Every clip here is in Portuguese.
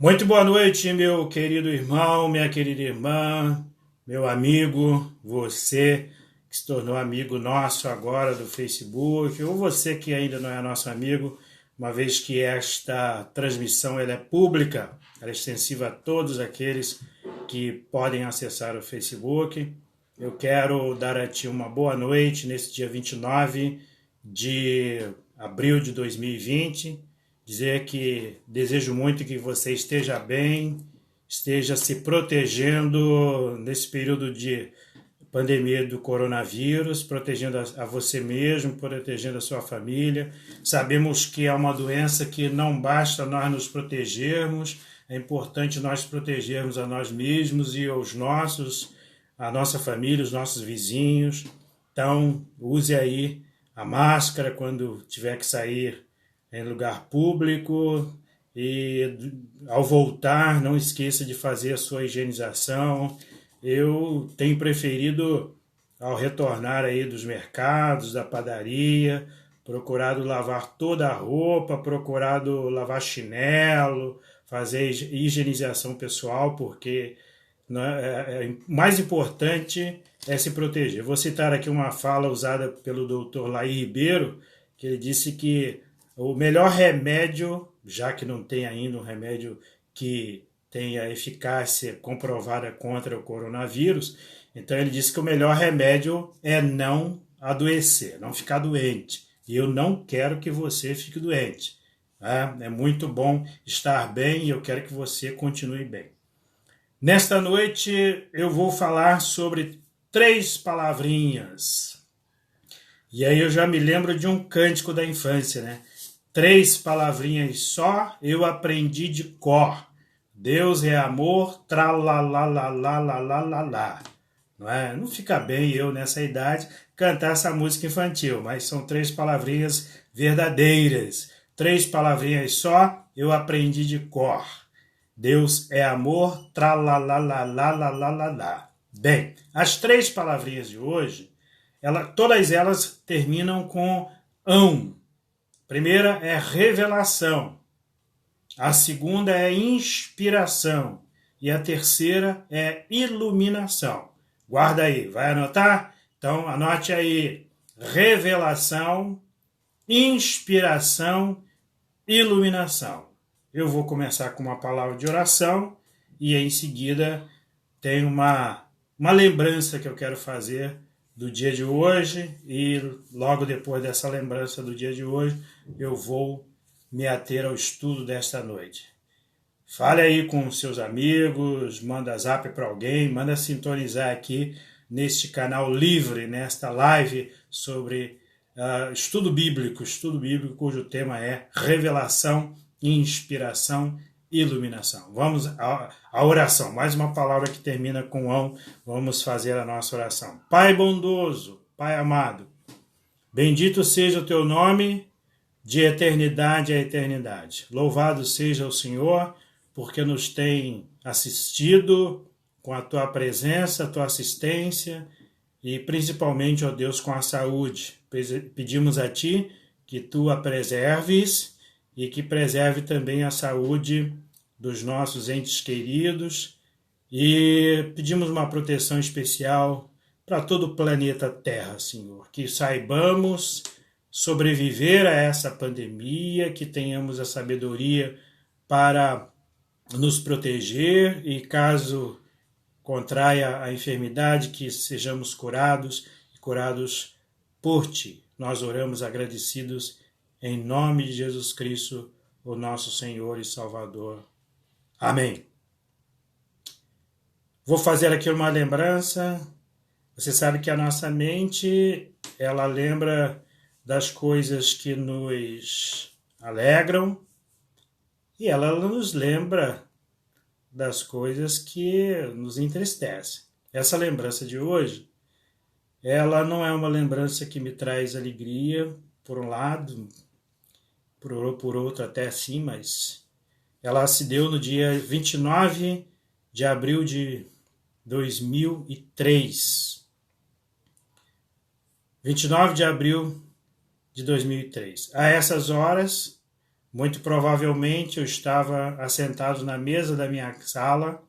Muito boa noite, meu querido irmão, minha querida irmã, meu amigo, você que se tornou amigo nosso agora do Facebook, ou você que ainda não é nosso amigo, uma vez que esta transmissão ela é pública, ela é extensiva a todos aqueles que podem acessar o Facebook. Eu quero dar a ti uma boa noite nesse dia 29 de abril de 2020, dizer que desejo muito que você esteja bem, esteja se protegendo nesse período de pandemia do coronavírus, protegendo a você mesmo, protegendo a sua família. Sabemos que é uma doença que não basta nós nos protegermos, é importante nós protegermos a nós mesmos e aos nossos, a nossa família, os nossos vizinhos. Então, use aí a máscara quando tiver que sair em lugar público e ao voltar não esqueça de fazer a sua higienização. Eu tenho preferido, ao retornar aí dos mercados, da padaria, procurado lavar toda a roupa, procurado lavar chinelo, fazer higienização pessoal, porque mais importante é se proteger. Vou citar aqui uma fala usada pelo Dr. Laí Ribeiro, que ele disse que o melhor remédio, já que não tem ainda um remédio que tenha eficácia comprovada contra o coronavírus, então ele disse que o melhor remédio é não adoecer, não ficar doente. E eu não quero que você fique doente. É muito bom estar bem e eu quero que você continue bem. Nesta noite eu vou falar sobre 3 palavrinhas. E aí eu já me lembro de um cântico da infância, né? 3 palavrinhas só eu aprendi de cor. Deus é amor, tralalalalalalala. Não é? Não fica bem eu, nessa idade, cantar essa música infantil, mas são 3 palavrinhas verdadeiras. 3 palavrinhas só eu aprendi de cor. Deus é amor, tralalalalalalala. Bem, as 3 palavrinhas de hoje, todas elas terminam com ão. A primeira é revelação, a segunda é inspiração e a terceira é iluminação. Guarda aí, vai anotar? Então anote aí, revelação, inspiração, iluminação. Eu vou começar com uma palavra de oração e em seguida tem uma lembrança que eu quero fazer do dia de hoje e logo depois dessa lembrança do dia de hoje eu vou me ater ao estudo desta noite. Fale aí com seus amigos, manda zap para alguém, manda sintonizar aqui neste canal livre, nesta live sobre estudo bíblico cujo tema é revelação, inspiração e iluminação. Vamos à oração, mais uma palavra que termina com ão, vamos fazer a nossa oração. Pai bondoso, Pai amado, bendito seja o teu nome de eternidade a eternidade. Louvado seja o Senhor, porque nos tem assistido com a tua presença, a tua assistência e principalmente, ó Deus, com a saúde. Pedimos a ti que tu a preserves e que preserve também a saúde dos nossos entes queridos e pedimos uma proteção especial para todo o planeta Terra, Senhor, que saibamos sobreviver a essa pandemia, que tenhamos a sabedoria para nos proteger e, caso contraia a enfermidade, que sejamos curados e curados por Ti. Nós oramos agradecidos em nome de Jesus Cristo, o nosso Senhor e Salvador. Amém. Vou fazer aqui uma lembrança. Você sabe que a nossa mente, ela lembra das coisas que nos alegram e ela nos lembra das coisas que nos entristecem. Essa lembrança de hoje, ela não é uma lembrança que me traz alegria, por um lado, por outro até sim, mas ela se deu no dia 29 de abril de 2003. 29 de abril de 2003. A essas horas, Muito provavelmente eu estava assentado na mesa da minha sala,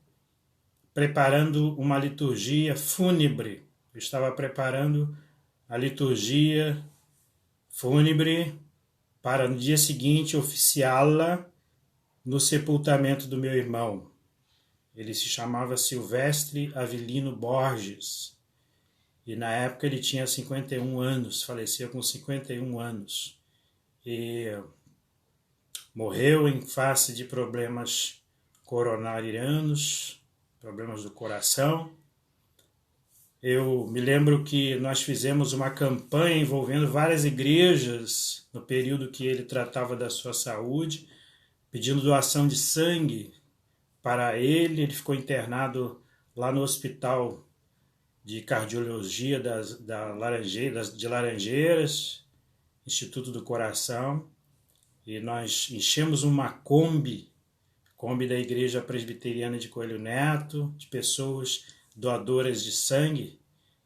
preparando uma liturgia fúnebre. Eu estava preparando a liturgia fúnebre para no dia seguinte oficiá-la no sepultamento do meu irmão. Ele se chamava Silvestre Avelino Borges. E na época ele tinha 51 anos, faleceu com 51 anos. E morreu em face de problemas coronarianos, problemas do coração. Eu me lembro que nós fizemos uma campanha envolvendo várias igrejas no período que ele tratava da sua saúde, pedindo doação de sangue para ele. Ele ficou internado lá no hospital de cardiologia de Laranjeiras, Instituto do Coração, e nós enchemos uma Kombi da Igreja Presbiteriana de Coelho Neto, de pessoas doadoras de sangue,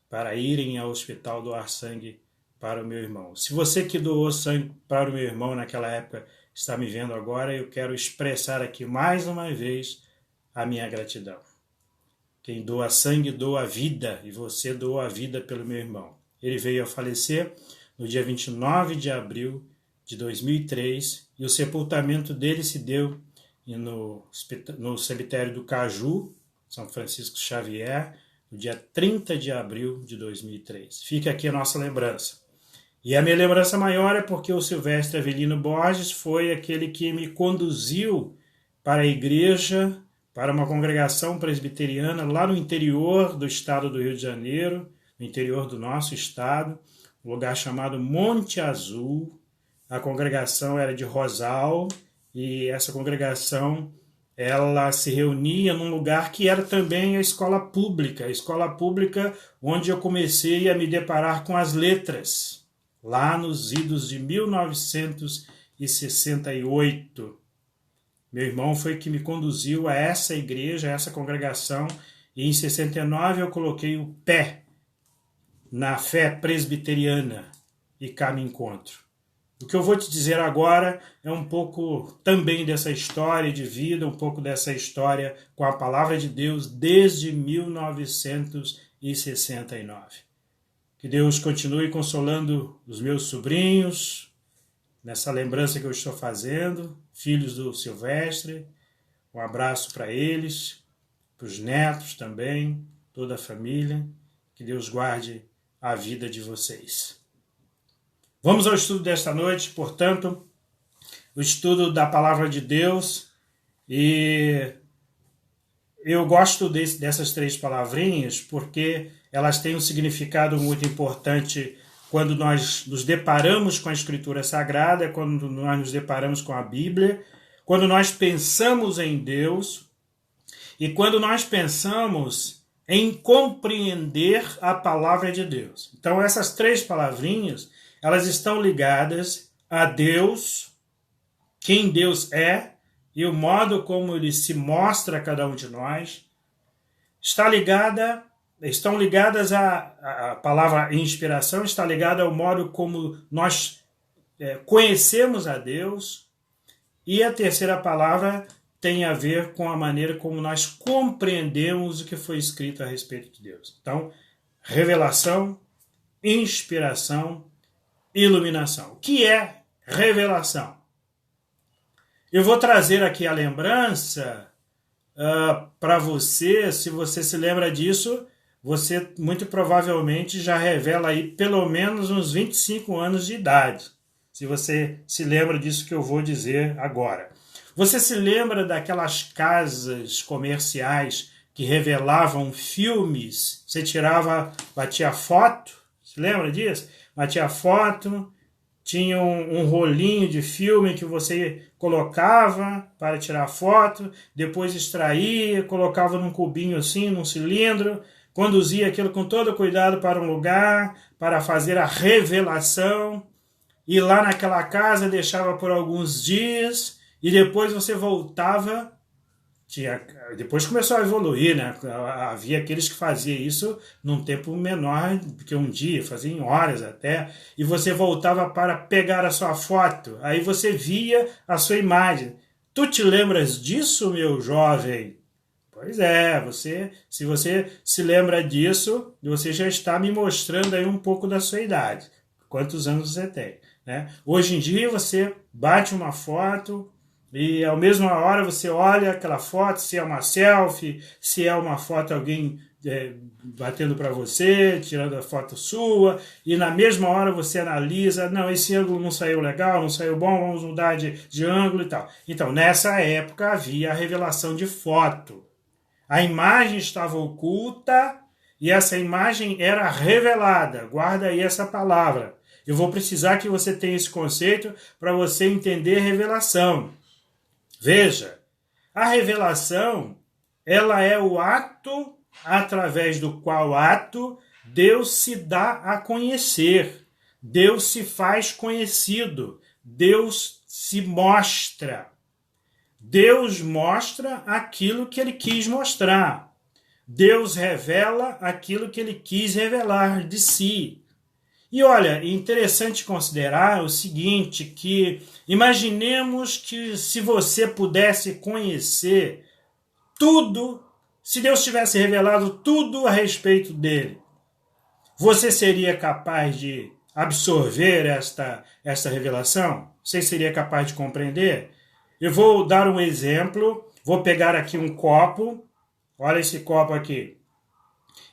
para irem ao hospital doar sangue para o meu irmão. Se você que doou sangue para o meu irmão naquela época está me vendo agora, eu quero expressar aqui mais uma vez a minha gratidão. Quem doa sangue doa a vida, e você doou a vida pelo meu irmão. Ele veio a falecer no dia 29 de abril de 2003, e o sepultamento dele se deu no cemitério do Caju, São Francisco Xavier, no dia 30 de abril de 2003. Fica aqui a nossa lembrança. E a minha lembrança maior é porque o Silvestre Avelino Borges foi aquele que me conduziu para a igreja, para uma congregação presbiteriana lá no interior do estado do Rio de Janeiro, no interior do nosso estado, um lugar chamado Monte Azul. A congregação era de Rosal, e essa congregação ela se reunia num lugar que era também a escola pública onde eu comecei a me deparar com as letras, lá nos idos de 1968. Meu irmão foi que me conduziu a essa igreja, a essa congregação, e em 69 eu coloquei o pé na fé presbiteriana e cá me encontro. O que eu vou te dizer agora é um pouco também dessa história de vida, um pouco dessa história com a palavra de Deus desde 1969. Que Deus continue consolando os meus sobrinhos, nessa lembrança que eu estou fazendo, filhos do Silvestre. Um abraço para eles, para os netos também, toda a família. Que Deus guarde a vida de vocês. Vamos ao estudo desta noite, portanto, o estudo da Palavra de Deus, e eu gosto dessas 3 palavrinhas porque elas têm um significado muito importante quando nós nos deparamos com a Escritura Sagrada, quando nós nos deparamos com a Bíblia, quando nós pensamos em Deus e quando nós pensamos em compreender a Palavra de Deus. Então, essas 3 palavrinhas elas estão ligadas a Deus, quem Deus é e o modo como Ele se mostra a cada um de nós. Estão ligadas a palavra inspiração, está ligada ao modo como nós conhecemos a Deus. E a terceira palavra tem a ver com a maneira como nós compreendemos o que foi escrito a respeito de Deus. Então, revelação, inspiração, iluminação. O que é revelação? Eu vou trazer aqui a lembrança para você. Se você se lembra disso, você muito provavelmente já revela aí pelo menos uns 25 anos de idade. Se você se lembra disso que eu vou dizer agora. Você se lembra daquelas casas comerciais que revelavam filmes? Você batia foto? Se lembra disso? Batia foto, tinha um rolinho de filme que você colocava para tirar foto, depois extraía, colocava num cubinho assim, num cilindro, conduzia aquilo com todo cuidado para um lugar, para fazer a revelação, e lá naquela casa deixava por alguns dias, e depois você voltava tinha, depois começou a evoluir, né? Havia aqueles que faziam isso num tempo menor que um dia, faziam em horas até, e você voltava para pegar a sua foto, aí você via a sua imagem. Tu te lembras disso, meu jovem? Pois é, se você se lembra disso, você já está me mostrando aí um pouco da sua idade. Quantos anos você tem, né? Hoje em dia você bate uma foto e ao mesma hora você olha aquela foto, se é uma selfie, se é uma foto alguém batendo para você, tirando a foto sua, e na mesma hora você analisa, não, esse ângulo não saiu legal, não saiu bom, vamos mudar de ângulo e tal. Então, nessa época havia a revelação de foto. A imagem estava oculta e essa imagem era revelada. Guarda aí essa palavra. Eu vou precisar que você tenha esse conceito para você entender revelação. Veja, a revelação, ela é o ato através do qual Deus se dá a conhecer. Deus se faz conhecido. Deus se mostra. Deus mostra aquilo que ele quis mostrar. Deus revela aquilo que ele quis revelar de si. E olha, é interessante considerar o seguinte, que imaginemos que se você pudesse conhecer tudo, se Deus tivesse revelado tudo a respeito dele, você seria capaz de absorver esta revelação? Você seria capaz de compreender? Eu vou dar um exemplo, vou pegar aqui um copo, olha esse copo aqui.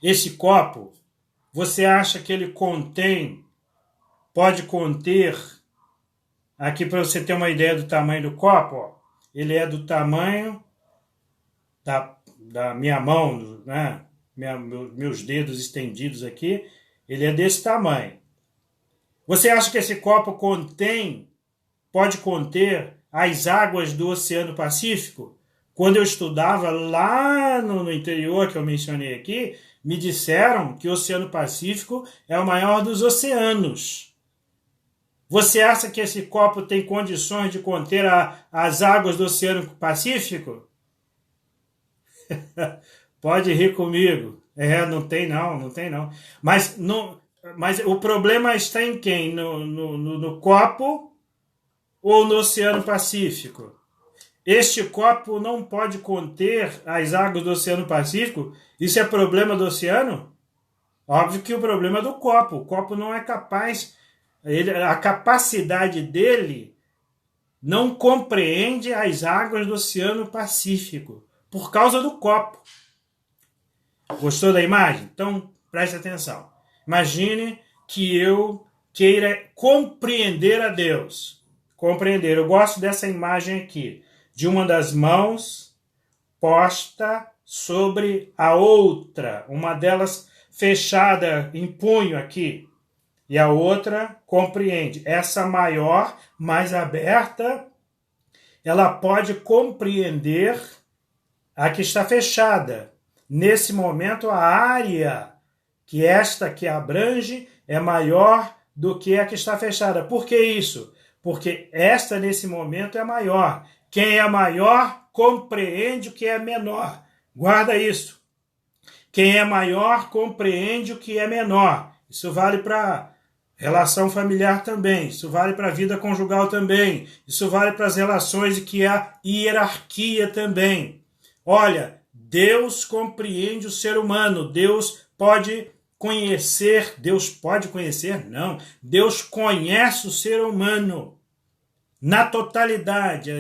Esse copo, você acha que ele pode conter, aqui para você ter uma ideia do tamanho do copo, ó, ele é do tamanho da minha mão, né? Meus dedos estendidos aqui, ele é desse tamanho. Você acha que esse copo pode conter as águas do Oceano Pacífico? Quando eu estudava lá no interior, que eu mencionei aqui, me disseram que o Oceano Pacífico é o maior dos oceanos. Você acha que esse copo tem condições de conter as águas do Oceano Pacífico? Pode rir comigo. Não tem não. Mas o problema está em quem? No copo ou no Oceano Pacífico? Este copo não pode conter as águas do Oceano Pacífico? Isso é problema do oceano? Óbvio que o problema é do copo. O copo não é capaz, a capacidade dele não compreende as águas do Oceano Pacífico, por causa do copo. Gostou da imagem? Então, preste atenção. Imagine que eu queira compreender a Deus. Compreender. Eu gosto dessa imagem aqui, de uma das mãos posta sobre a outra, uma delas fechada em punho aqui, e a outra compreende. Essa maior, mais aberta, ela pode compreender a que está fechada. Nesse momento, a área que esta que abrange é maior do que a que está fechada. Por que isso? Porque esta, nesse momento, é maior. Quem é maior compreende o que é menor. Guarda isso. Quem é maior compreende o que é menor. Isso vale para relação familiar também. Isso vale para a vida conjugal também. Isso vale para as relações e que há hierarquia também. Olha, Deus compreende o ser humano. Deus pode conhecer. Não. Deus conhece o ser humano na totalidade.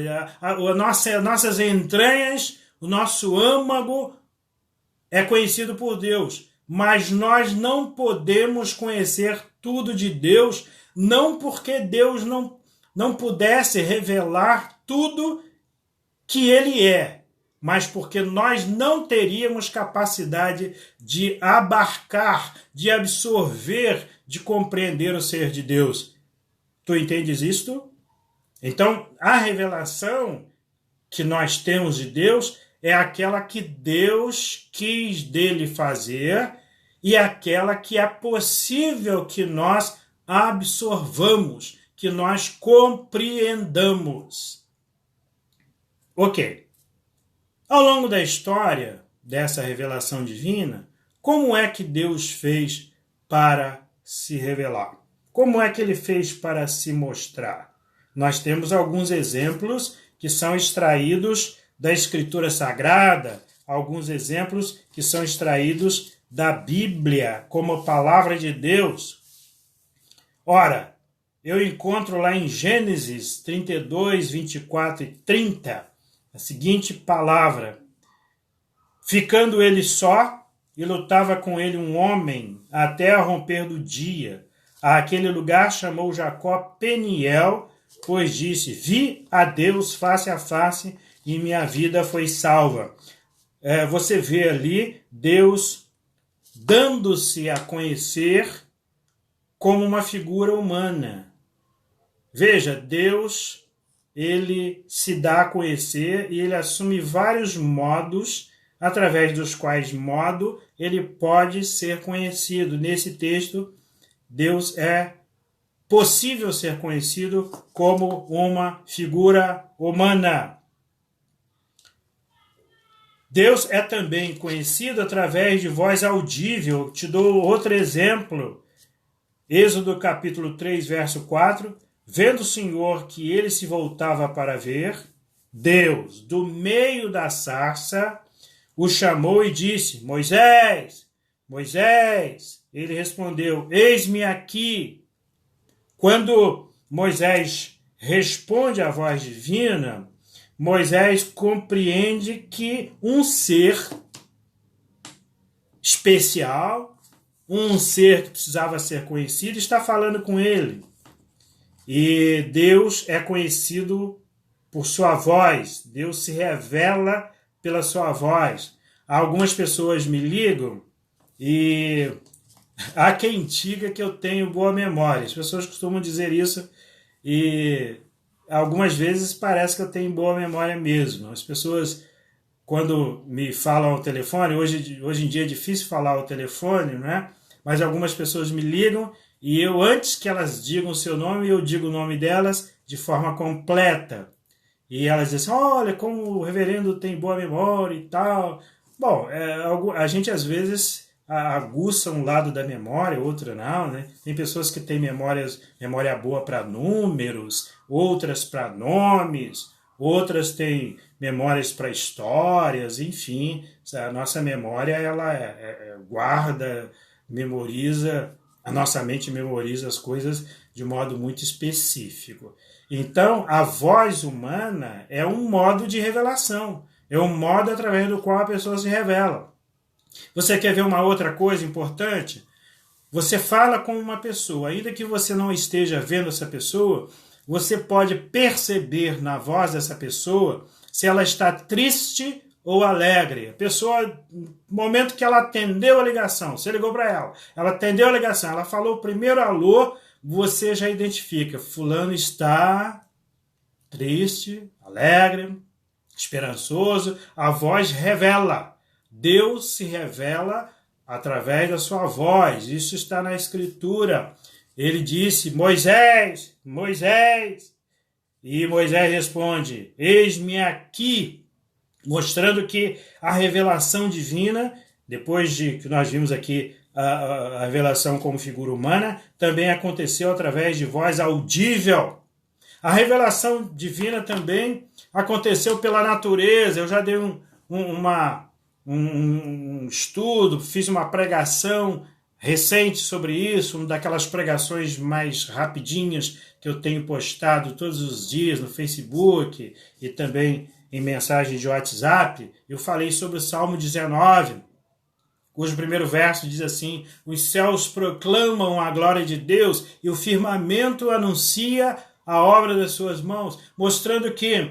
Nossas entranhas, o nosso âmago é conhecido por Deus. Mas nós não podemos conhecer tudo de Deus, não porque Deus não pudesse revelar tudo que Ele é, mas porque nós não teríamos capacidade de abarcar, de absorver, de compreender o ser de Deus. Tu entendes isto? Então, a revelação que nós temos de Deus é aquela que Deus quis dele fazer e aquela que é possível que nós absorvamos, que nós compreendamos. Ok. Ao longo da história dessa revelação divina, como é que Deus fez para se revelar? Como é que ele fez para se mostrar? Nós temos alguns exemplos que são extraídos da Escritura Sagrada, alguns exemplos que são extraídos da Bíblia como palavra de Deus. Ora, eu encontro lá em Gênesis 32, 24 e 30 a seguinte palavra: ficando ele só, e lutava com ele um homem até a romper do dia. Aquele lugar chamou Jacó Peniel, pois disse: vi a Deus face a face e minha vida foi salva. Você vê ali Deus dando-se a conhecer como uma figura humana. Veja, Deus, ele se dá a conhecer e ele assume vários modos através dos quais ele pode ser conhecido. Nesse texto, Deus é possível ser conhecido como uma figura humana. Deus é também conhecido através de voz audível. Te dou outro exemplo. Êxodo capítulo 3, verso 4. Vendo o Senhor que ele se voltava para ver, Deus, do meio da sarça, o chamou e disse: Moisés, Moisés. Ele respondeu: eis-me aqui. Quando Moisés responde à voz divina, Moisés compreende que um ser especial, um ser que precisava ser conhecido, está falando com ele. E Deus é conhecido por sua voz. Deus se revela pela sua voz. Algumas pessoas me ligam e há quem diga que eu tenho boa memória. As pessoas costumam dizer isso e algumas vezes parece que eu tenho boa memória mesmo. As pessoas, quando me falam ao telefone, hoje em dia é difícil falar ao telefone, né? Mas algumas pessoas me ligam e eu, antes que elas digam o seu nome, eu digo o nome delas de forma completa. E elas dizem assim: olha, como o reverendo tem boa memória e tal. Bom, a gente às vezes aguça um lado da memória, outro não, né? Tem pessoas que têm memória boa para números, outras para nomes, outras têm memórias para histórias, enfim. A nossa memória, ela guarda, memoriza, a nossa mente memoriza as coisas de modo muito específico. Então, a voz humana é um modo de revelação, é um modo através do qual a pessoa se revela. Você quer ver uma outra coisa importante? Você fala com uma pessoa, ainda que você não esteja vendo essa pessoa, você pode perceber na voz dessa pessoa se ela está triste ou alegre. A pessoa, no momento que ela atendeu a ligação, você ligou para ela atendeu a ligação, ela falou o primeiro alô, você já identifica: fulano está triste, alegre, esperançoso. A voz revela. Deus se revela através da sua voz. Isso está na Escritura. Ele disse: Moisés, Moisés. E Moisés responde: eis-me aqui. Mostrando que a revelação divina, depois de que nós vimos aqui a revelação como figura humana, também aconteceu através de voz audível. A revelação divina também aconteceu pela natureza. Eu já dei um estudo, fiz uma pregação recente sobre isso, uma daquelas pregações mais rapidinhas que eu tenho postado todos os dias no Facebook e também em mensagens de WhatsApp. Eu falei sobre o Salmo 19, cujo primeiro verso diz assim: os céus proclamam a glória de Deus e o firmamento anuncia a obra das suas mãos, mostrando que,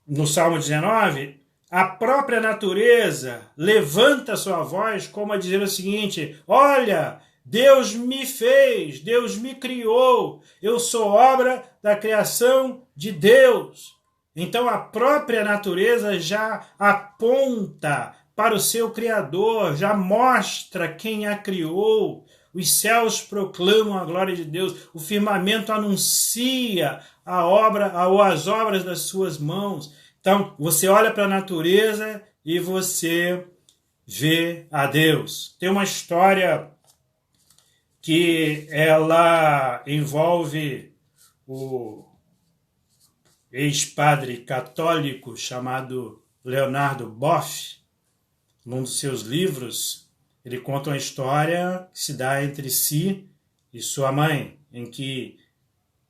no Salmo 19, a própria natureza levanta sua voz como a dizer o seguinte: olha, Deus me fez, Deus me criou, eu sou obra da criação de Deus. Então a própria natureza já aponta para o seu Criador, já mostra quem a criou. Os céus proclamam a glória de Deus, o firmamento anuncia a obra ou as obras das suas mãos. Então, você olha para a natureza e você vê a Deus. Tem uma história que ela envolve o ex-padre católico chamado Leonardo Boff. Num dos seus livros, ele conta uma história que se dá entre si e sua mãe, em que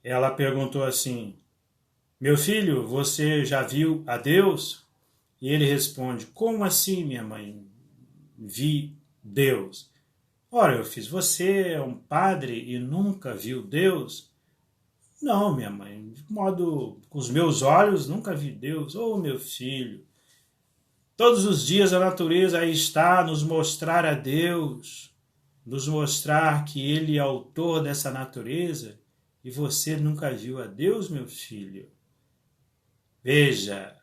ela perguntou assim: meu filho, você já viu a Deus? E ele responde: como assim, minha mãe? Vi Deus. Ora, eu fiz, você é um padre e nunca viu Deus? Não, minha mãe, de modo, com os meus olhos, nunca vi Deus. Oh, meu filho, todos os dias a natureza aí está a nos mostrar a Deus, nos mostrar que Ele é autor dessa natureza, e você nunca viu a Deus, meu filho. Veja,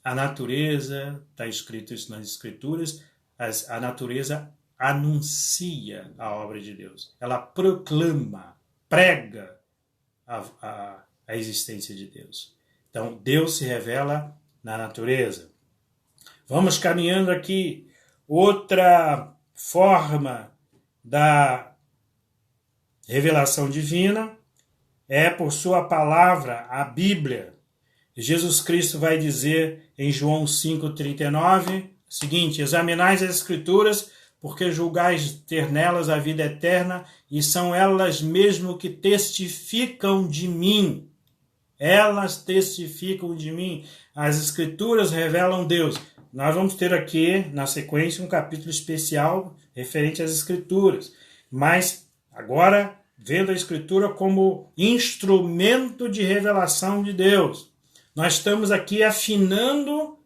a natureza, está escrito isso nas Escrituras, a natureza anuncia a obra de Deus. Ela proclama, prega a existência de Deus. Então, Deus se revela na natureza. Vamos caminhando aqui. Outra forma da revelação divina é por sua palavra, a Bíblia. Jesus Cristo vai dizer em João 5,39 o seguinte: examinais as Escrituras, porque julgais ter nelas a vida eterna, e são elas mesmo que testificam de mim. Elas testificam de mim. As Escrituras revelam Deus. Nós vamos ter aqui, na sequência, um capítulo especial referente às Escrituras. Mas, agora, vendo a Escritura como instrumento de revelação de Deus. Nós estamos aqui afinando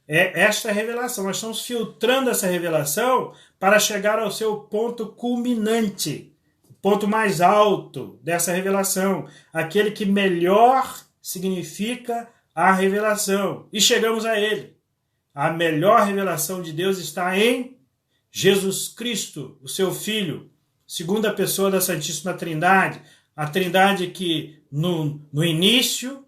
esta revelação. Nós estamos filtrando essa revelação para chegar ao seu ponto culminante, o ponto mais alto dessa revelação, aquele que melhor significa a revelação. E chegamos a ele. A melhor revelação de Deus está em Jesus Cristo, o seu Filho, segunda pessoa da Santíssima Trindade. A Trindade que no início,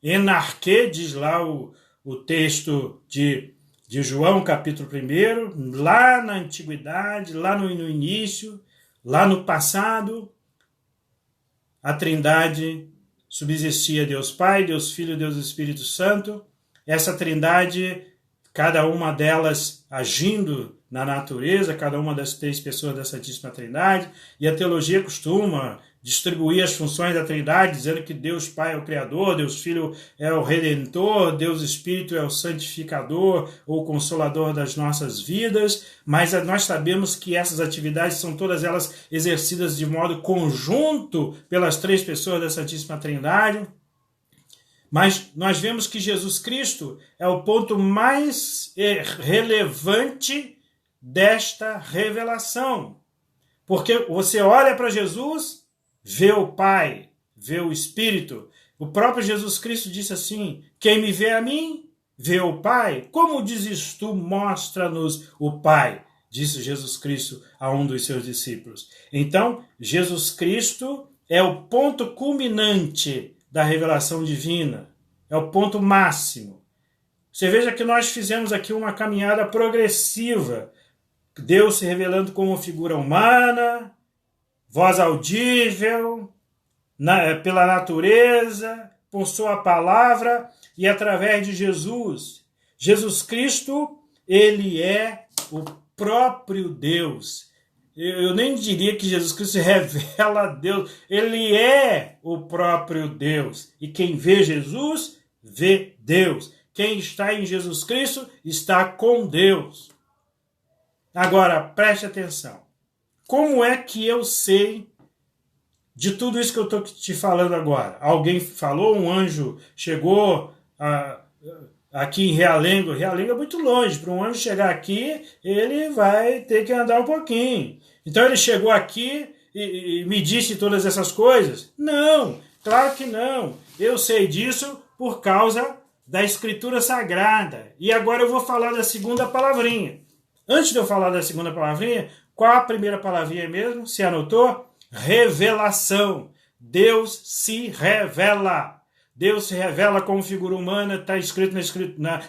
enarque, diz lá o texto de João, capítulo 1, lá na antiguidade, lá no início, lá no passado, a Trindade subsistia Deus Pai, Deus Filho, Deus Espírito Santo. Essa Trindade, cada uma delas agindo na natureza, cada uma das três pessoas da Santíssima Trindade, e a teologia costuma distribuir as funções da Trindade, dizendo que Deus Pai é o Criador, Deus Filho é o Redentor, Deus Espírito é o Santificador ou Consolador das nossas vidas, mas nós sabemos que essas atividades são todas elas exercidas de modo conjunto pelas três pessoas da Santíssima Trindade. Mas nós vemos que Jesus Cristo é o ponto mais relevante desta revelação. Porque você olha para Jesus, vê o Pai, vê o Espírito. O próprio Jesus Cristo disse assim: quem me vê a mim, vê o Pai. Como dizes tu, mostra-nos o Pai, disse Jesus Cristo a um dos seus discípulos. Então, Jesus Cristo é o ponto culminante da revelação divina. É o ponto máximo. Você veja que nós fizemos aqui uma caminhada progressiva. Deus se revelando como figura humana, voz audível, pela natureza, por sua palavra e através de Jesus. Jesus Cristo, ele é o próprio Deus. Eu nem diria que Jesus Cristo revela a Deus. Ele é o próprio Deus. E quem vê Jesus, vê Deus. Quem está em Jesus Cristo, está com Deus. Agora, preste atenção. Como é que eu sei de tudo isso que eu estou te falando agora? Alguém falou, um anjo chegou aqui em Realengo. Realengo é muito longe. Para um anjo chegar aqui, ele vai ter que andar um pouquinho. Então ele chegou aqui e me disse todas essas coisas? Não, claro que não. Eu sei disso por causa da Escritura Sagrada. E agora eu vou falar da segunda palavrinha. Antes de eu falar da segunda palavrinha, qual a primeira palavrinha mesmo? Se anotou? Revelação. Deus se revela. Deus se revela como figura humana, está escrito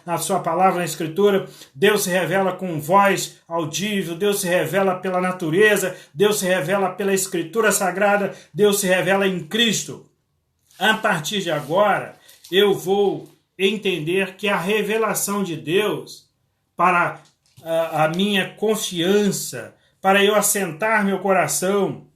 na sua palavra, na Escritura. Deus se revela com voz audível, Deus se revela pela natureza, Deus se revela pela Escritura Sagrada, Deus se revela em Cristo. A partir de agora, eu vou entender que a revelação de Deus para a minha confiança, para eu assentar meu coração,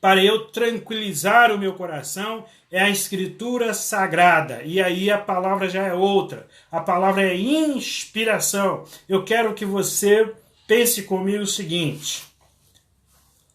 para eu tranquilizar o meu coração, é a Escritura Sagrada. E aí a palavra já é outra. A palavra é inspiração. Eu quero que você pense comigo o seguinte.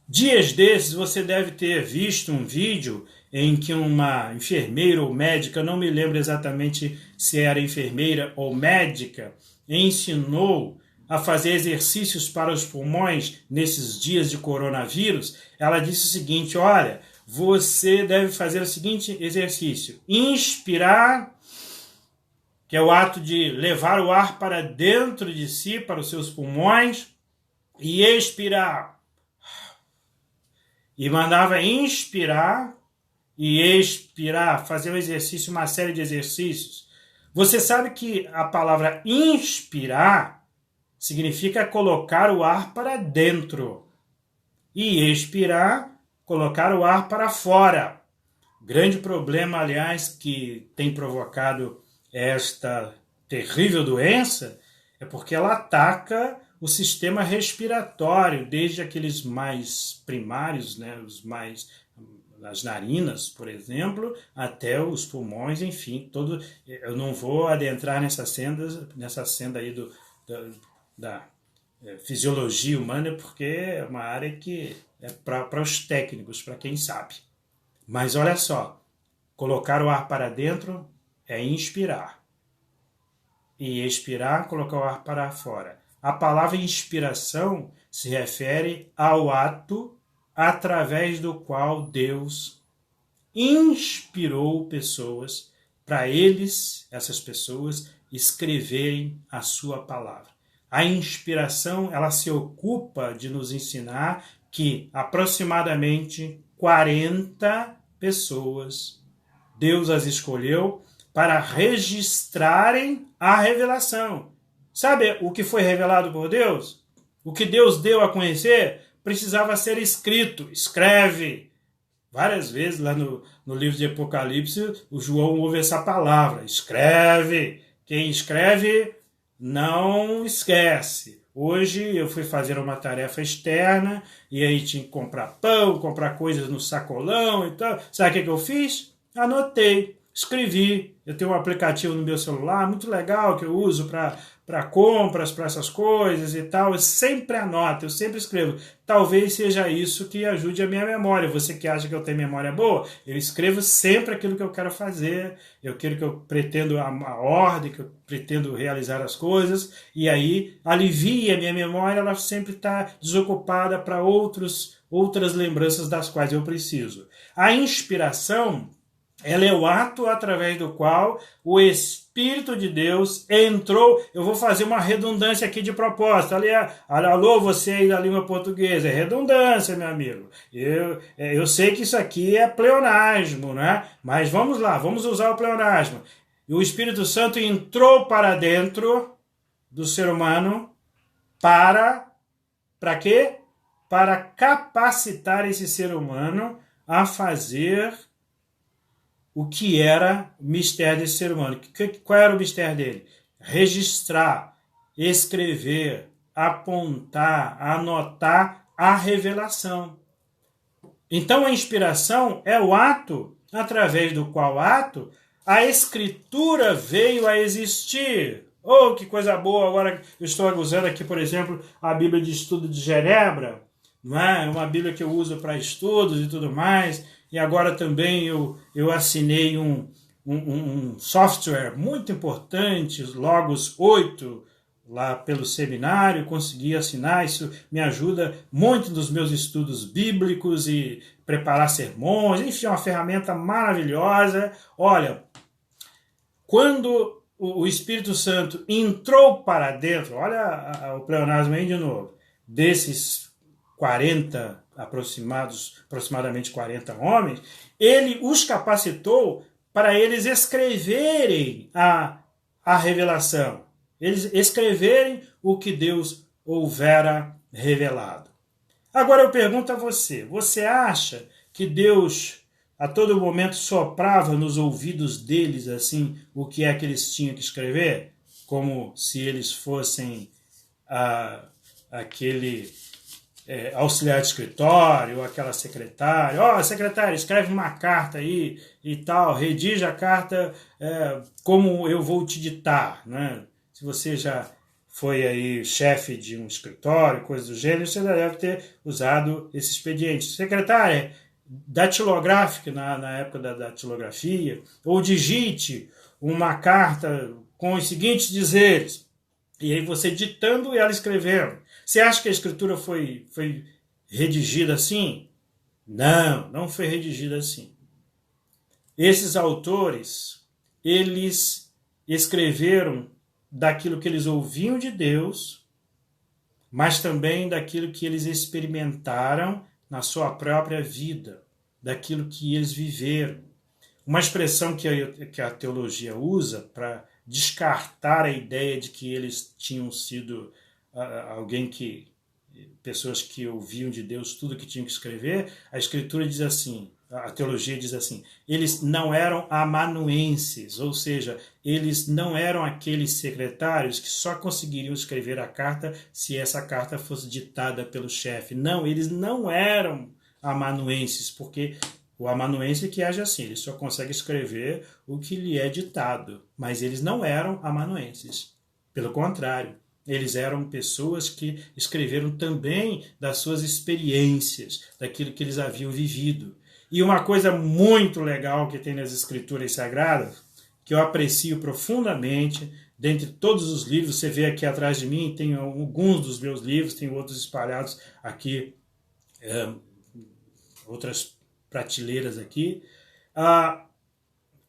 Dias desses você deve ter visto um vídeo em que uma enfermeira ou médica, não me lembro exatamente se era enfermeira ou médica, ensinou a fazer exercícios para os pulmões nesses dias de coronavírus. Ela disse o seguinte, olha, você deve fazer o seguinte exercício, inspirar, que é o ato de levar o ar para dentro de si, para os seus pulmões, e expirar. E mandava inspirar e expirar, fazer um exercício, uma série de exercícios. Você sabe que a palavra inspirar significa colocar o ar para dentro. E expirar, colocar o ar para fora. Grande problema, aliás, que tem provocado esta terrível doença é porque ela ataca o sistema respiratório, desde aqueles mais primários, né, os mais as narinas, por exemplo, até os pulmões, enfim, todo. Eu não vou adentrar nessa senda aí da fisiologia humana, porque é uma área que é para os técnicos, para quem sabe. Mas olha só, colocar o ar para dentro é inspirar. E expirar, colocar o ar para fora. A palavra inspiração se refere ao ato através do qual Deus inspirou pessoas para essas pessoas, escreverem a sua palavra. A inspiração, ela se ocupa de nos ensinar que aproximadamente 40 pessoas Deus as escolheu para registrarem a revelação. Sabe o que foi revelado por Deus? O que Deus deu a conhecer precisava ser escrito. Escreve. Várias vezes lá no livro de Apocalipse, o João ouve essa palavra. Escreve. Quem escreve não esquece. Hoje eu fui fazer uma tarefa externa e aí tinha que comprar pão, comprar coisas no sacolão e tal. Sabe o que eu fiz? Anotei, escrevi. Eu tenho um aplicativo no meu celular muito legal que eu uso para compras, para essas coisas e tal. Eu sempre anoto, eu sempre escrevo. Talvez seja isso que ajude a minha memória. Você que acha que eu tenho memória boa, eu escrevo sempre aquilo que eu quero fazer, aquilo que eu pretendo, a ordem que eu pretendo realizar as coisas, e aí alivia a minha memória, ela sempre está desocupada para outras lembranças das quais eu preciso. A inspiração, ela é o ato através do qual o Espírito de Deus entrou. Eu vou fazer uma redundância aqui de propósito. Alô, você aí da língua portuguesa. É redundância, meu amigo. Eu sei que isso aqui é pleonasmo, né? Mas vamos lá, vamos usar o pleonasmo. E o Espírito Santo entrou para dentro do ser humano para quê? Para capacitar esse ser humano a fazer o que era o mistério desse ser humano. Qual era o mistério dele? Registrar, escrever, apontar, anotar a revelação. Então a inspiração é o ato através do qual a Escritura veio a existir. Oh, que coisa boa! Agora eu estou usando aqui, por exemplo, a Bíblia de Estudo de Genebra, não é? Uma Bíblia que eu uso para estudos e tudo mais. E agora também eu assinei um software muito importante, Logos 8, lá pelo seminário, consegui assinar. Isso me ajuda muito nos meus estudos bíblicos e preparar sermões. Enfim, é uma ferramenta maravilhosa. Olha, quando o Espírito Santo entrou para dentro, olha o pleonasmo aí de novo, desses 40 aproximadamente 40 homens, ele os capacitou para eles escreverem a revelação, eles escreverem o que Deus houvera revelado. Agora eu pergunto a você, você acha que Deus a todo momento soprava nos ouvidos deles assim o que é que eles tinham que escrever? Como se eles fossem aquele auxiliar de escritório, ou aquela secretária. Ó, secretária, escreve uma carta aí e tal, redija a carta como eu vou te ditar, né? Se você já foi aí chefe de um escritório, coisa do gênero, você já deve ter usado esse expediente. Secretária, datilográfica na época da datilografia, ou digite uma carta com os seguintes dizeres. E aí você ditando e ela escrevendo. Você acha que a escritura foi redigida assim? Não, não foi redigida assim. Esses autores, eles escreveram daquilo que eles ouviam de Deus, mas também daquilo que eles experimentaram na sua própria vida, daquilo que eles viveram. Uma expressão que a teologia usa para descartar a ideia de que eles tinham sido pessoas que ouviam de Deus tudo que tinham que escrever, a escritura diz assim, a teologia diz assim, eles não eram amanuenses, ou seja, eles não eram aqueles secretários que só conseguiriam escrever a carta se essa carta fosse ditada pelo chefe. Não, eles não eram amanuenses, porque o amanuense que age assim, ele só consegue escrever o que lhe é ditado, mas eles não eram amanuenses. Pelo contrário, eles eram pessoas que escreveram também das suas experiências, daquilo que eles haviam vivido. E uma coisa muito legal que tem nas Escrituras Sagradas, que eu aprecio profundamente, dentre todos os livros, você vê aqui atrás de mim, tem alguns dos meus livros, tem outros espalhados aqui, outras prateleiras aqui,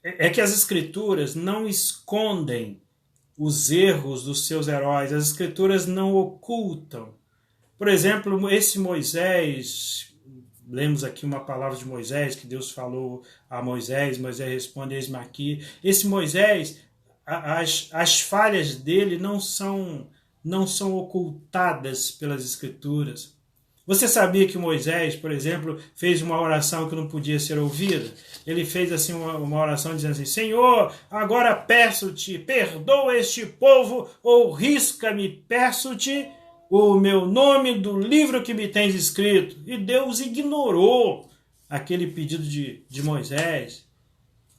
é que as Escrituras não escondem os erros dos seus heróis, as Escrituras não ocultam. Por exemplo, esse Moisés, lemos aqui uma palavra de Moisés, que Deus falou a Moisés, Moisés responde, eis-me aqui. Esse Moisés, as falhas dele não são ocultadas pelas Escrituras. Você sabia que Moisés, por exemplo, fez uma oração que não podia ser ouvida? Ele fez assim uma oração dizendo assim, Senhor, agora peço-te, perdoa este povo, ou risca-me, peço-te, o meu nome do livro que me tens escrito. E Deus ignorou aquele pedido de Moisés.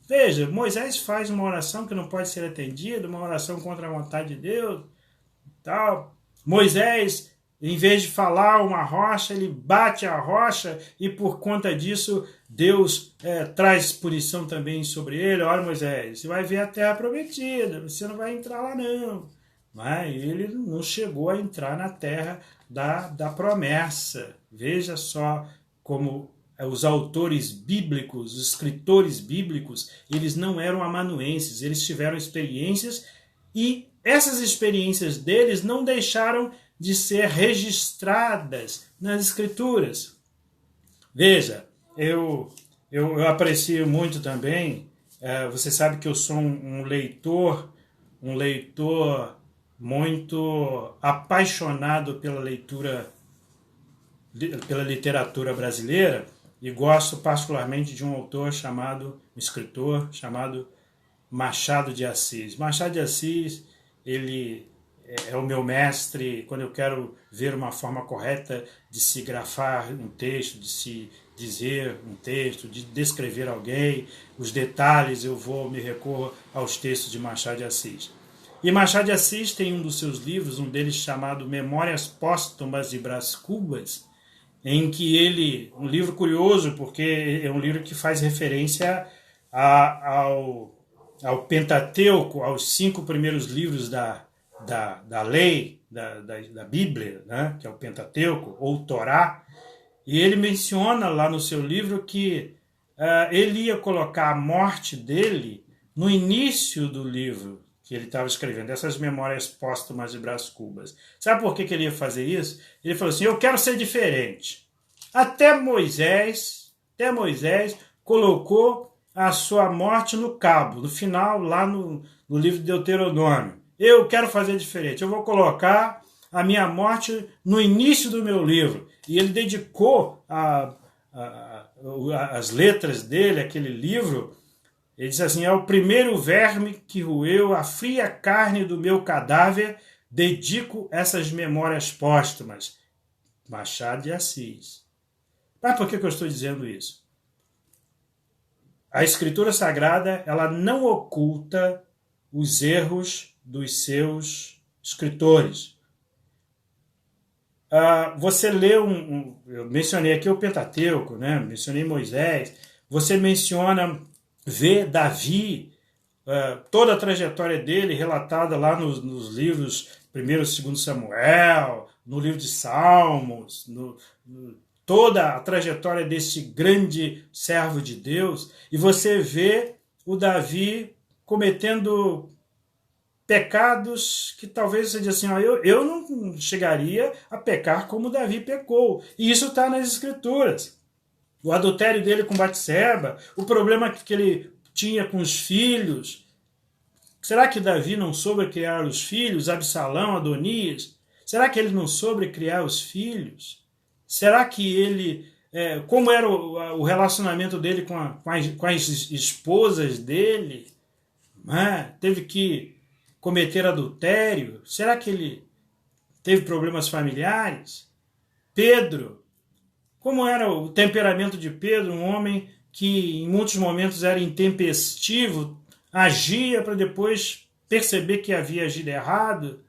Veja, Moisés faz uma oração que não pode ser atendida, uma oração contra a vontade de Deus. Tal. Moisés, em vez de falar uma rocha, ele bate a rocha e por conta disso Deus traz punição também sobre ele. Olha, Moisés, você vai ver a terra prometida, você não vai entrar lá não. Mas ele não chegou a entrar na terra da promessa. Veja só como os autores bíblicos, os escritores bíblicos, eles não eram amanuenses, eles tiveram experiências e essas experiências deles não deixaram de ser registradas nas Escrituras. Veja, eu aprecio muito também, você sabe que eu sou um leitor muito apaixonado pela literatura brasileira e gosto particularmente de um escritor chamado Machado de Assis. Machado de Assis, ele é o meu mestre quando eu quero ver uma forma correta de se grafar um texto, de se dizer um texto, de descrever alguém, os detalhes eu me recorro aos textos de Machado de Assis. E Machado de Assis tem um dos seus livros, um deles chamado Memórias Póstumas de Brás Cubas, em que um livro curioso, porque é um livro que faz referência ao Pentateuco, aos 5 primeiros livros da lei, da Bíblia, né, que é o Pentateuco, ou Torá, e ele menciona lá no seu livro que ele ia colocar a morte dele no início do livro que ele estava escrevendo, essas memórias póstumas de Brás Cubas. Sabe por que ele ia fazer isso? Ele falou assim, eu quero ser diferente. Até Moisés colocou a sua morte no cabo, no final, lá no livro de Deuteronômio. Eu quero fazer diferente, eu vou colocar a minha morte no início do meu livro. E ele dedicou as letras dele, aquele livro. Ele diz assim: é o primeiro verme que roeu a fria carne do meu cadáver, dedico essas memórias póstumas. Machado de Assis. Mas por que eu estou dizendo isso? A Escritura Sagrada, ela não oculta os erros dos seus escritores. Você lê eu mencionei aqui o Pentateuco, né? Mencionei Moisés, você vê Davi, toda a trajetória dele relatada lá nos livros 1º e 2º Samuel, no livro de Salmos, toda a trajetória desse grande servo de Deus, e você vê o Davi cometendo pecados que talvez você diga assim, eu não chegaria a pecar como Davi pecou. E isso está nas Escrituras. O adultério dele com Batseba, o problema que ele tinha com os filhos. Será que Davi não soube criar os filhos? Absalão, Adonias? Será que ele não soube criar os filhos? Será que ele... como era o relacionamento dele com as esposas dele? Teve que cometer adultério? Será que ele teve problemas familiares? Pedro, como era o temperamento de Pedro, um homem que em muitos momentos era intempestivo, agia para depois perceber que havia agido errado?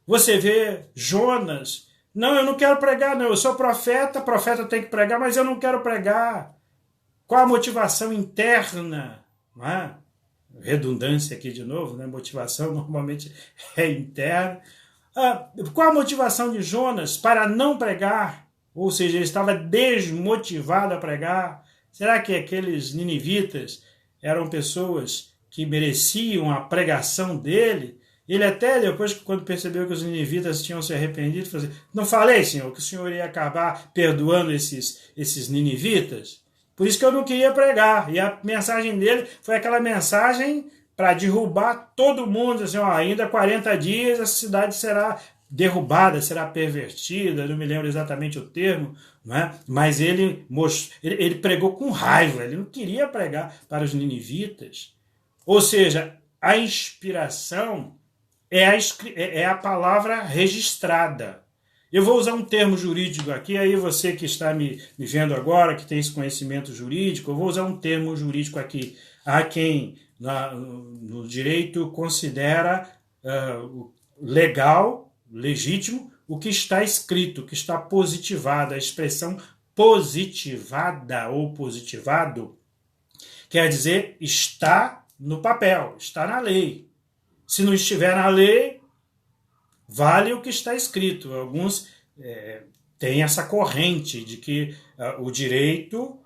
Você vê Jonas, não, eu não quero pregar, não, eu sou profeta tem que pregar, mas eu não quero pregar. Qual a motivação interna? Não é? Redundância aqui de novo, né? Motivação normalmente é interna. Qual a motivação de Jonas para não pregar? Ou seja, ele estava desmotivado a pregar. Será que aqueles ninivitas eram pessoas que mereciam a pregação dele? Ele até depois, quando percebeu que os ninivitas tinham se arrependido, falou assim, não falei, Senhor, que o Senhor ia acabar perdoando esses ninivitas? Por isso que eu não queria pregar. E a mensagem dele foi aquela mensagem para derrubar todo mundo. Assim, ainda 40 dias a cidade será derrubada, será pervertida. Não me lembro exatamente o termo. Não é? Mas ele pregou com raiva. Ele não queria pregar para os ninivitas. Ou seja, a inspiração é a palavra registrada. Eu vou usar um termo jurídico aqui, aí você que está me vendo agora, que tem esse conhecimento jurídico, eu vou usar um termo jurídico aqui. Há quem no direito considera legal, legítimo, o que está escrito, o que está positivado. A expressão positivada ou positivado quer dizer está no papel, está na lei. Se não estiver na lei, vale o que está escrito. Alguns têm essa corrente de que o direito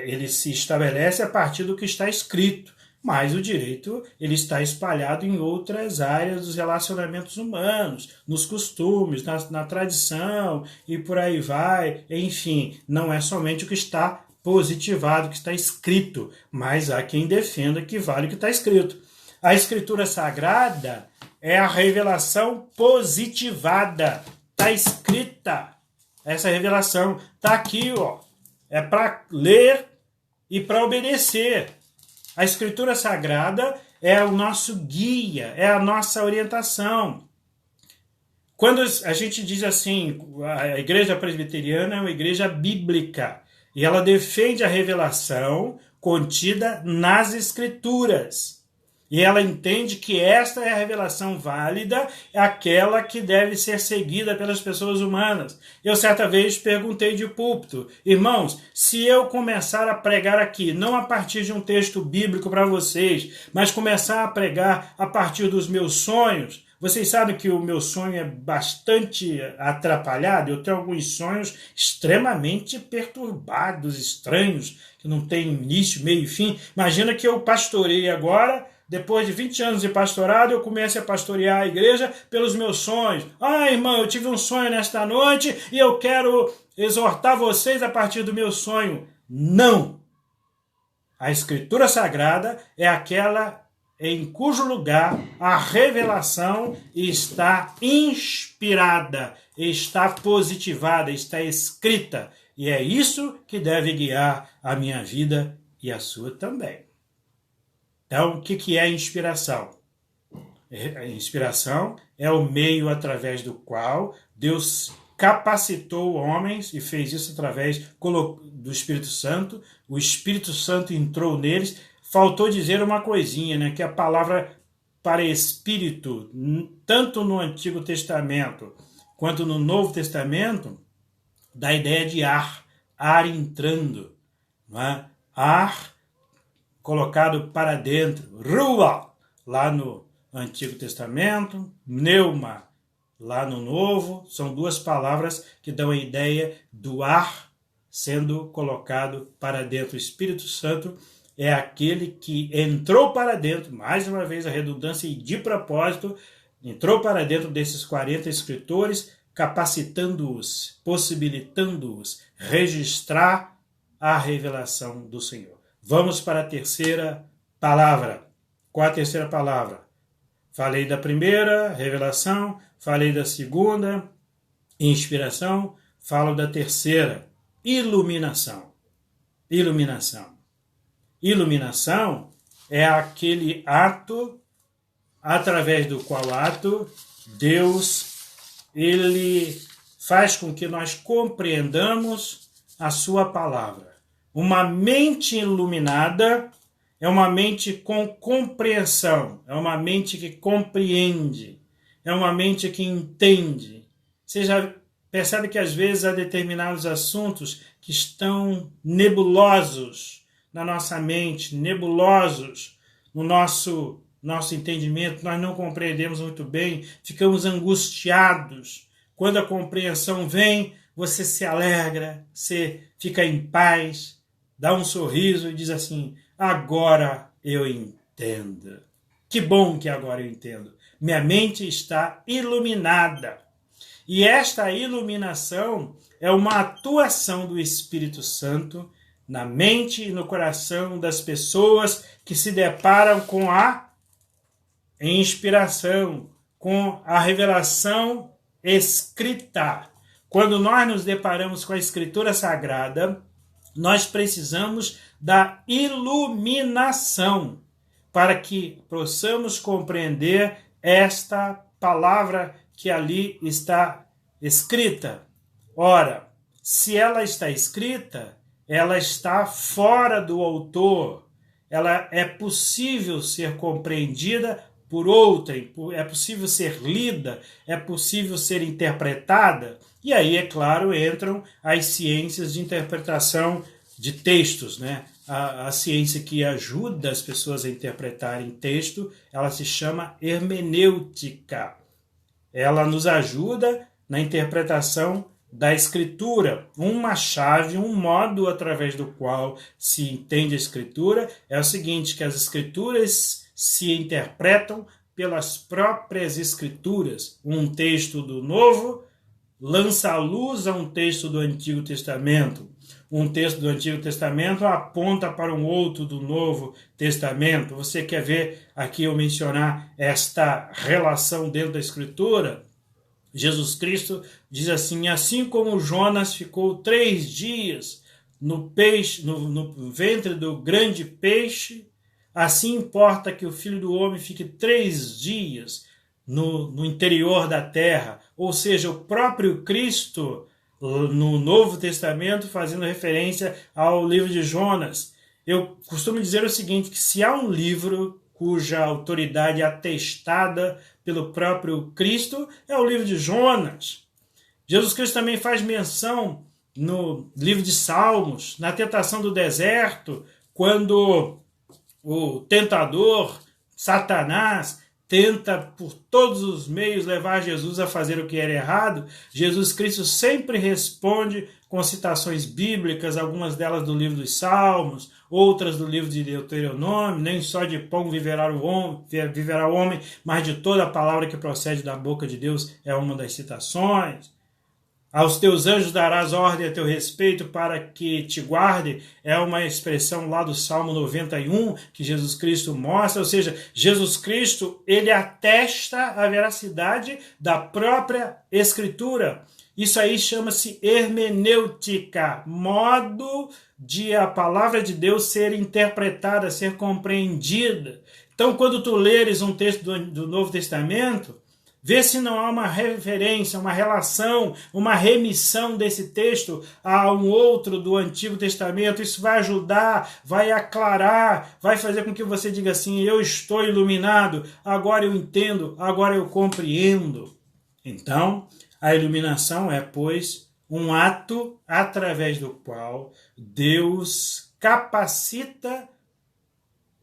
ele se estabelece a partir do que está escrito, mas o direito ele está espalhado em outras áreas dos relacionamentos humanos, nos costumes, na tradição e por aí vai. Enfim, não é somente o que está positivado, o que está escrito, mas há quem defenda que vale o que está escrito. A Escritura Sagrada é a revelação positivada. Está escrita. Essa revelação está aqui, ó. É para ler e para obedecer. A Escritura Sagrada é o nosso guia, é a nossa orientação. Quando a gente diz assim, a igreja presbiteriana é uma igreja bíblica e ela defende a revelação contida nas Escrituras. E ela entende que esta é a revelação válida, aquela que deve ser seguida pelas pessoas humanas. Eu certa vez perguntei de púlpito, irmãos, se eu começar a pregar aqui, não a partir de um texto bíblico para vocês, mas começar a pregar a partir dos meus sonhos, vocês sabem que o meu sonho é bastante atrapalhado, eu tenho alguns sonhos extremamente perturbados, estranhos, que não tem início, meio e fim. Imagina que eu pastorei agora, depois de 20 anos de pastorado, eu comecei a pastorear a igreja pelos meus sonhos. Irmão, eu tive um sonho nesta noite e eu quero exortar vocês a partir do meu sonho. Não! A Escritura Sagrada é aquela em cujo lugar a revelação está inspirada, está positivada, está escrita. E é isso que deve guiar a minha vida e a sua também. Então, o que é inspiração? A inspiração é o meio através do qual Deus capacitou homens e fez isso através do Espírito Santo. O Espírito Santo entrou neles. Faltou dizer uma coisinha, né? Que a palavra para espírito, tanto no Antigo Testamento quanto no Novo Testamento, dá a ideia de ar entrando, não é? Ar colocado para dentro, rua, lá no Antigo Testamento, pneuma, lá no Novo, são duas palavras que dão a ideia do ar sendo colocado para dentro. O Espírito Santo é aquele que entrou para dentro, mais uma vez a redundância e de propósito, entrou para dentro desses 40 escritores, capacitando-os, possibilitando-os registrar a revelação do Senhor. Vamos para a terceira palavra. Qual a terceira palavra? Falei da primeira, revelação, falei da segunda, inspiração, falo da terceira, iluminação. Iluminação. Iluminação é aquele ato através do qual Deus ele faz com que nós compreendamos a sua palavra. Uma mente iluminada é uma mente com compreensão, é uma mente que compreende, é uma mente que entende. Você já percebe que às vezes há determinados assuntos que estão nebulosos na nossa mente, nebulosos no nosso entendimento, nós não compreendemos muito bem, ficamos angustiados. Quando a compreensão vem, você se alegra, você fica em paz, dá um sorriso e diz assim: agora eu entendo. Que bom que agora eu entendo. Minha mente está iluminada. E esta iluminação é uma atuação do Espírito Santo na mente e no coração das pessoas que se deparam com a inspiração, com a revelação escrita. Quando nós nos deparamos com a Escritura Sagrada, nós precisamos da iluminação para que possamos compreender esta palavra que ali está escrita. Ora, se ela está escrita, ela está fora do autor, ela é possível ser compreendida por outrem, é possível ser lida, é possível ser interpretada, e aí, é claro, entram as ciências de interpretação de textos, né? A ciência que ajuda as pessoas a interpretarem texto, ela se chama hermenêutica. Ela nos ajuda na interpretação da Escritura. Uma chave, um modo através do qual se entende a Escritura é o seguinte, que as Escrituras se interpretam pelas próprias Escrituras. Um texto do Novo lança a luz a um texto do Antigo Testamento. Um texto do Antigo Testamento aponta para um outro do Novo Testamento. Você quer ver aqui eu mencionar esta relação dentro da Escritura? Jesus Cristo diz assim: assim como Jonas ficou 3 dias no ventre do grande peixe, assim importa que o Filho do Homem fique 3 dias no interior da terra. Ou seja, o próprio Cristo, no Novo Testamento, fazendo referência ao livro de Jonas. Eu costumo dizer o seguinte, que se há um livro cuja autoridade é atestada pelo próprio Cristo, é o livro de Jonas. Jesus Cristo também faz menção no livro de Salmos, na tentação do deserto, quando o tentador, Satanás, tenta por todos os meios levar Jesus a fazer o que era errado, Jesus Cristo sempre responde com citações bíblicas, algumas delas do livro dos Salmos, outras do livro de Deuteronômio. Nem só de pão viverá o homem, mas de toda a palavra que procede da boca de Deus é uma das citações. Aos teus anjos darás ordem a teu respeito para que te guarde, é uma expressão lá do Salmo 91 que Jesus Cristo mostra, ou seja, Jesus Cristo, ele atesta a veracidade da própria Escritura. Isso aí chama-se hermenêutica, modo de a palavra de Deus ser interpretada, ser compreendida. Então, quando tu leres um texto do Novo Testamento, vê se não há uma referência, uma relação, uma remissão desse texto a um outro do Antigo Testamento. Isso vai ajudar, vai aclarar, vai fazer com que você diga assim: eu estou iluminado, agora eu entendo, agora eu compreendo. Então, a iluminação é, pois, um ato através do qual Deus capacita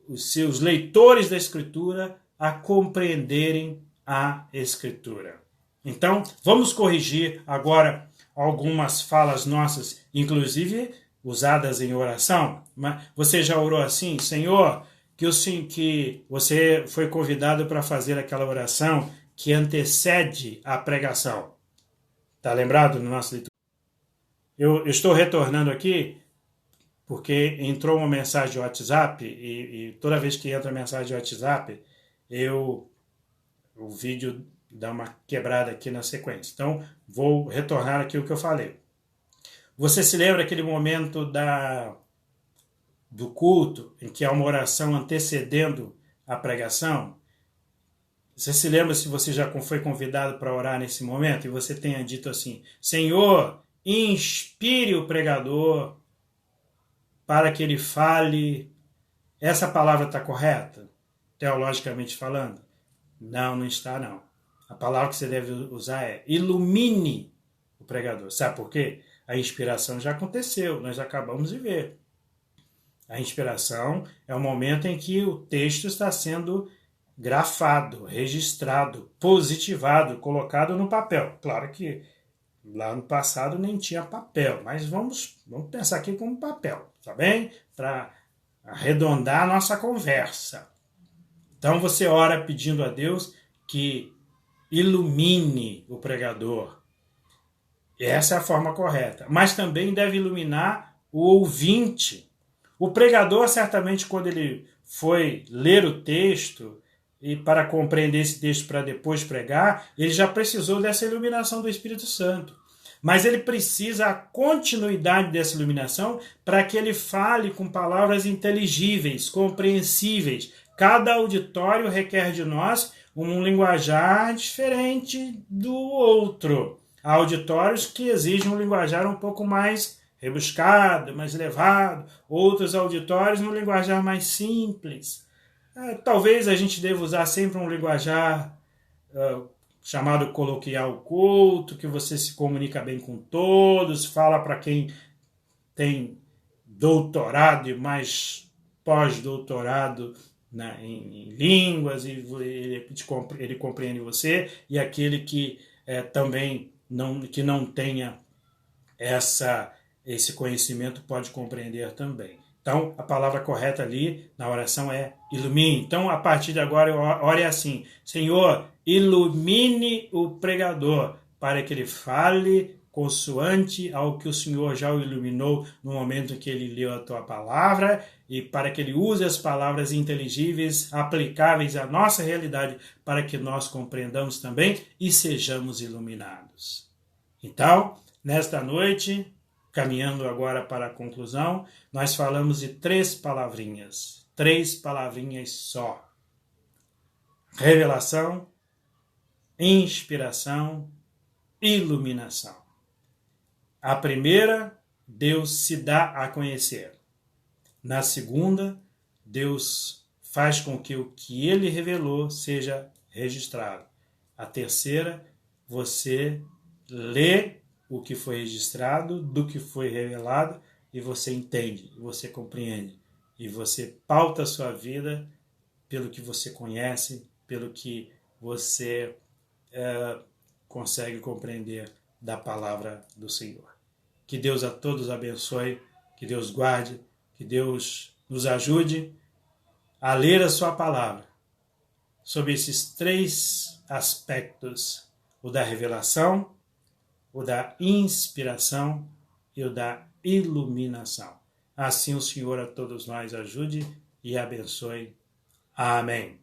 os seus leitores da Escritura a compreenderem a Escritura. Então, vamos corrigir agora algumas falas nossas, inclusive usadas em oração. Mas você já orou assim? Senhor, que você foi convidado para fazer aquela oração que antecede a pregação. Está lembrado no nosso leitura? Eu estou retornando aqui porque entrou uma mensagem de WhatsApp e toda vez que entra mensagem de WhatsApp, o vídeo dá uma quebrada aqui na sequência. Então, vou retornar aqui o que eu falei. Você se lembra aquele momento do culto, em que há uma oração antecedendo a pregação? Você se lembra se você já foi convidado para orar nesse momento e você tenha dito assim: Senhor, inspire o pregador para que ele fale. Essa palavra está correta? Teologicamente falando? Não, não está não. A palavra que você deve usar é ilumine o pregador. Sabe por quê? A inspiração já aconteceu, nós acabamos de ver. A inspiração é o momento em que o texto está sendo grafado, registrado, positivado, colocado no papel. Claro que lá no passado nem tinha papel, mas vamos pensar aqui como papel, tá bem? Para arredondar a nossa conversa. Então você ora pedindo a Deus que ilumine o pregador. Essa é a forma correta. Mas também deve iluminar o ouvinte. O pregador, certamente, quando ele foi ler o texto e para compreender esse texto para depois pregar, ele já precisou dessa iluminação do Espírito Santo. Mas ele precisa a continuidade dessa iluminação para que ele fale com palavras inteligíveis, compreensíveis. Cada auditório requer de nós um linguajar diferente do outro. Há auditórios que exigem um linguajar um pouco mais rebuscado, mais elevado. Outros auditórios um linguajar mais simples. Talvez a gente deva usar sempre um linguajar chamado coloquial culto, que você se comunica bem com todos, fala para quem tem doutorado e mais pós-doutorado em línguas, e ele compreende você, e aquele que também não tenha esse conhecimento pode compreender também. Então, a palavra correta ali na oração é ilumine. Então, a partir de agora, ore assim: Senhor, ilumine o pregador para que ele fale consoante ao que o Senhor já o iluminou no momento que ele leu a tua palavra, e para que ele use as palavras inteligíveis, aplicáveis à nossa realidade, para que nós compreendamos também e sejamos iluminados. Então, nesta noite, caminhando agora para a conclusão, nós falamos de 3 palavrinhas só: revelação, inspiração, iluminação. A primeira, Deus se dá a conhecer. Na segunda, Deus faz com que o que ele revelou seja registrado. A terceira, você lê o que foi registrado, do que foi revelado, e você entende, você compreende, e você pauta a sua vida pelo que você conhece, pelo que você consegue compreender da palavra do Senhor. Que Deus a todos abençoe, que Deus guarde, que Deus nos ajude a ler a sua palavra sobre esses 3 aspectos: o da revelação, o da inspiração e o da iluminação. Assim o Senhor a todos nós ajude e abençoe. Amém.